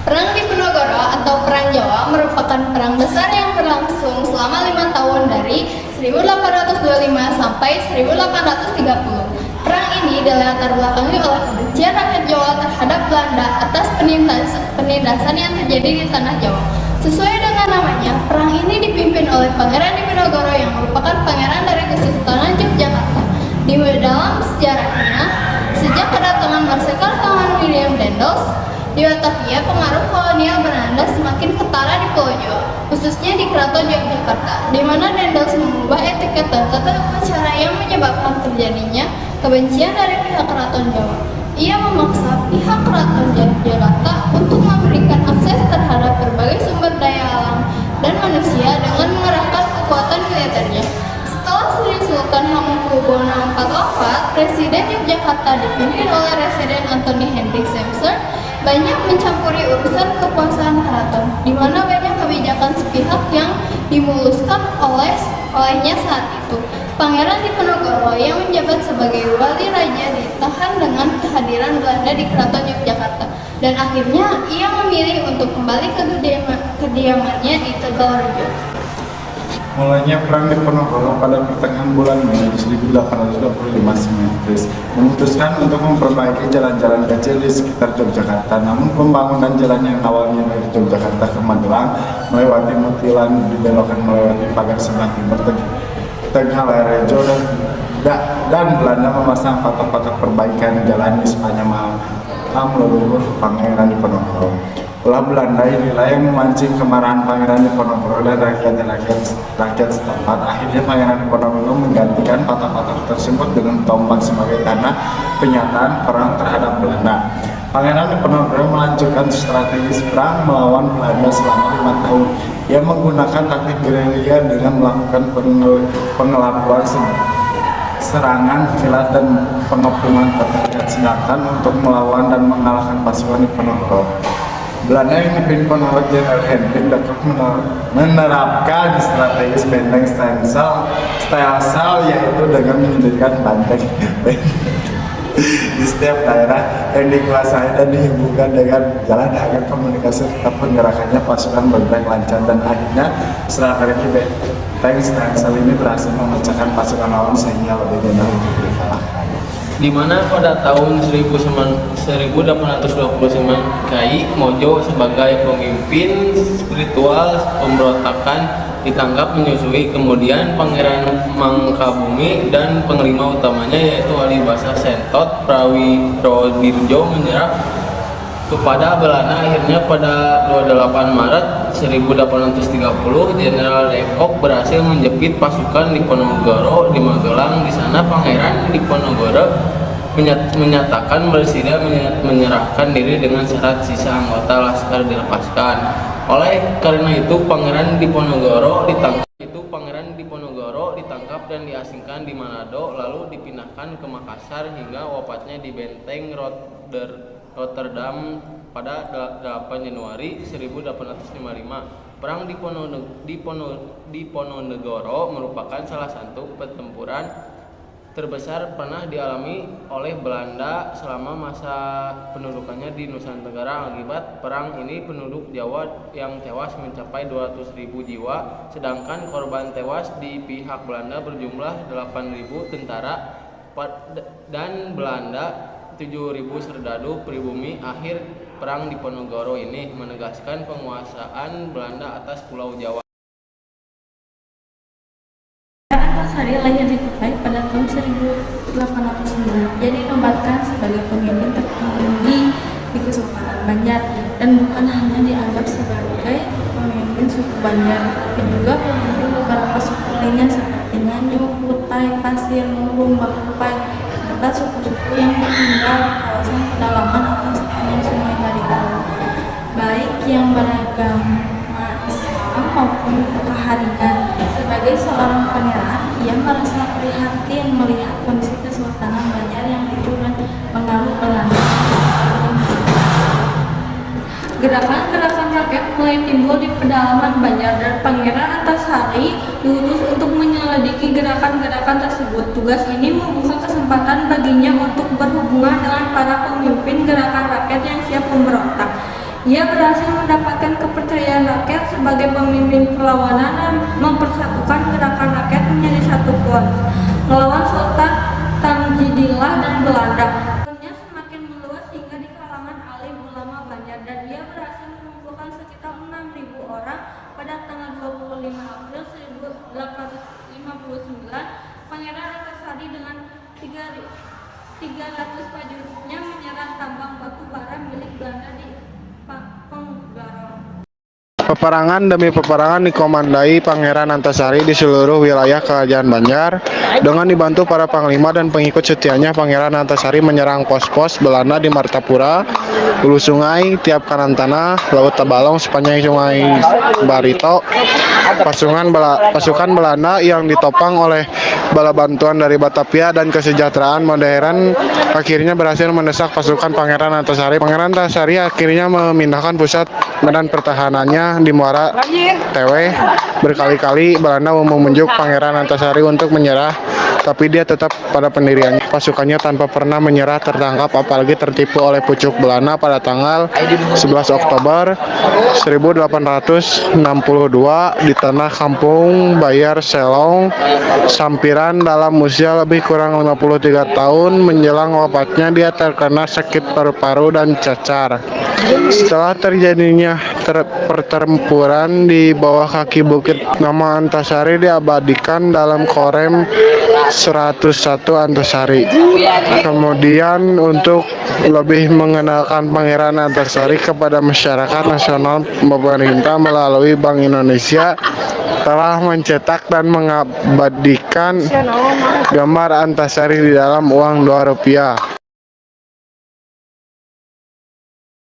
Perang Diponegoro atau Perang Jawa merupakan perang besar yang berlangsung selama 5 tahun dari 1825 sampai 1830. Perang ini dilatar belakangi oleh kebencian rakyat Jawa terhadap Belanda atas penindasan yang terjadi di tanah Jawa. Sesuai dengan namanya, perang ini dipimpin oleh Pangeran Diponegoro yang merupakan pangeran dari Kesultanan Yogyakarta. Di dalam sejarahnya, sejak kedatangan Marsikal Tuan William Daendels di Batavia, pengaruh kolonial Belanda semakin ketara di Pulau Jawa, khususnya di Keraton Yogyakarta, di mana Daendels mengubah etiket dan tata upacara yang menyebabkan terjadinya kebencian dari pihak Keraton Jawa. Ia memaksa pihak Keraton Yogyakarta untuk memberikan akses terhadap berbagai sumber daya alam dan manusia dengan mengerahkan kekuatan militernya. Setelah Sri Sultan Hamengkubuwono IV wafat, Presiden Yogyakarta dipimpin oleh Residen Anthony Hendrik Semster banyak mencampuri urusan kekuasaan keraton, di mana banyak kebijakan sepihak yang dimuluskan olehnya saat itu. Pangeran Diponegoro yang menjabat sebagai wali raja ditahan dengan kehadiran Belanda di Keraton Yogyakarta, dan akhirnya ia memilih untuk kembali ke kediamannya di Tegalrejo. Mulainya Perang Diponegoro pada pertengahan bulan Mei 1825 Simetris memutuskan untuk memperbaiki jalan-jalan kecil di sekitar Yogyakarta. Namun pembangunan jalan yang awalnya dari Yogyakarta ke Magelang melewati Mutilan dibelokkan melewati pagar sebelah timur Tegalrejo dan Belanda memasang patok-patok perbaikan jalan di sepanjang makam leluhur Pangeran Diponegoro. Ulah Belanda inilah yang memancing kemarahan Pangeran Diponegoro dan rakyat setempat. Akhirnya Pangeran Diponegoro menggantikan patok-patok tersebut dengan tombak sebagai tanda penyataan perang terhadap Belanda. Pangeran Diponegoro melanjutkan strategi perang melawan Belanda selama 5 tahun. Ia menggunakan taktik gerilya dengan melakukan pengelabuan serangan, kilat, dan pengepungan terdekat senjata untuk melawan dan mengalahkan pasukan Diponegoro. Belanda yang dipimpin oleh Jenderal Hendrik dapat menerapkan strategi benteng stelsel, yaitu dengan mendirikan benteng di setiap daerah yang dikuasai dan dihubungkan dengan jalan agar komunikasi tetap menggerakkannya pasukan bergerak lancar, dan akhirnya strategi benteng stelsel ini berhasil memecahkan pasukan lawan sehingga lebih mudah untuk dikalahkan. Di mana pada tahun 1829 Kai Mojo sebagai pemimpin spiritual pemberontakan ditangkap menyusui. Kemudian Pangeran Mangkabumi dan panglima utamanya yaitu Wali Basa Sentot Prawirodirjo menyerah kepada Belanda. Akhirnya pada 28 Maret 1830 Jenderal de Kock berhasil menjepit pasukan Diponegoro di Magelang. Di sana Pangeran Diponegoro menyatakan bersedia menyerahkan diri dengan syarat sisa anggota laskar dilepaskan. Oleh karena itu Pangeran Diponegoro ditangkap dan diasingkan di Manado, lalu dipindahkan ke Makassar hingga wafatnya di Benteng Rotterdam pada 8 Januari 1855. Perang Diponegoro merupakan salah satu pertempuran terbesar pernah dialami oleh Belanda selama masa pendudukannya di Nusantara. Akibat perang ini penduduk Jawa yang tewas mencapai 200.000 jiwa, sedangkan korban tewas di pihak Belanda berjumlah 8.000 tentara dan Belanda 7.000 serdadu pribumi. Akhir perang Diponegoro ini menegaskan penguasaan Belanda atas Pulau Jawa. Antasari lahir di Kutai pada tahun 1809. Ia dinobatkan sebagai pemimpin tertinggi di Kesultanan Banjar dan bukan hanya dianggap sebagai pemimpin suku Banjar, tapi juga pemimpin beberapa suku lainnya seperti Nganjuk, Kutai, Pasir, Murung, Bakupai, serta suku-suku yang tinggal di kawasan pedalaman atau sepanjang Sungai Baritalu, baik yang beragama Islam maupun keharian. Sebagai seorang pangeran, ia merasa prihatin melihat kondisi Kesultanan Banjar yang ricuh dan pengaruh Belanda. Gerakan-gerakan rakyat mulai timbul di pedalaman Banjar dan Pangeran Antasari diutus untuk menyelidiki gerakan-gerakan tersebut. Tugas ini membuka kesempatan baginya untuk berhubungan dengan para pemimpin gerakan rakyat yang siap memberontak. Ia berhasil mendapatkan kepercayaan rakyat sebagai pemimpin perlawanan dan mempersatukan gerakan rakyat menjadi satu kuat melawan Sultan Tamjidillah dan Belanda. Perannya semakin meluas hingga di kalangan alim ulama Banjar dan ia berhasil mengumpulkan sekitar 6.000 orang pada tanggal 25 April 1859. Pangeran Antasari dengan 300 prajuritnya menyerang tambang batu bara milik Belanda di Penggaron. Peperangan demi peperangan dikomandai Pangeran Antasari di seluruh wilayah Kerajaan Banjar. Dengan dibantu para panglima dan pengikut setianya, Pangeran Antasari menyerang pos-pos Belanda di Martapura, Hulu Sungai, Tiap Kanan Tanah, Laut Tabalong sepanjang Sungai Barito. Pasukan Belanda yang ditopang oleh bala bantuan dari Batavia dan kesejahteraan modern akhirnya berhasil mendesak pasukan Pangeran Antasari. Pangeran Antasari akhirnya memindahkan pusat medan pertahanannya di Muara Tewe. Berkali-kali Belanda membujuk Pangeran Antasari untuk menyerah, tapi dia tetap pada pendiriannya. Pasukannya tanpa pernah menyerah tertangkap apalagi tertipu oleh pucuk Belanda pada tanggal 11 Oktober 1862 di tanah kampung Bayar Selong, Sampiran. Dalam usia lebih kurang 53 tahun menjelang wafatnya, dia terkena sakit paru-paru dan cacar. Setelah terjadinya pertempuran di bawah kaki bukit, nama Antasari diabadikan dalam Korem 101 Antasari. Kemudian untuk lebih mengenalkan Pangeran Antasari kepada masyarakat nasional, pemerintah melalui Bank Indonesia telah mencetak dan mengabadikan gambar Antasari di dalam uang Rp2.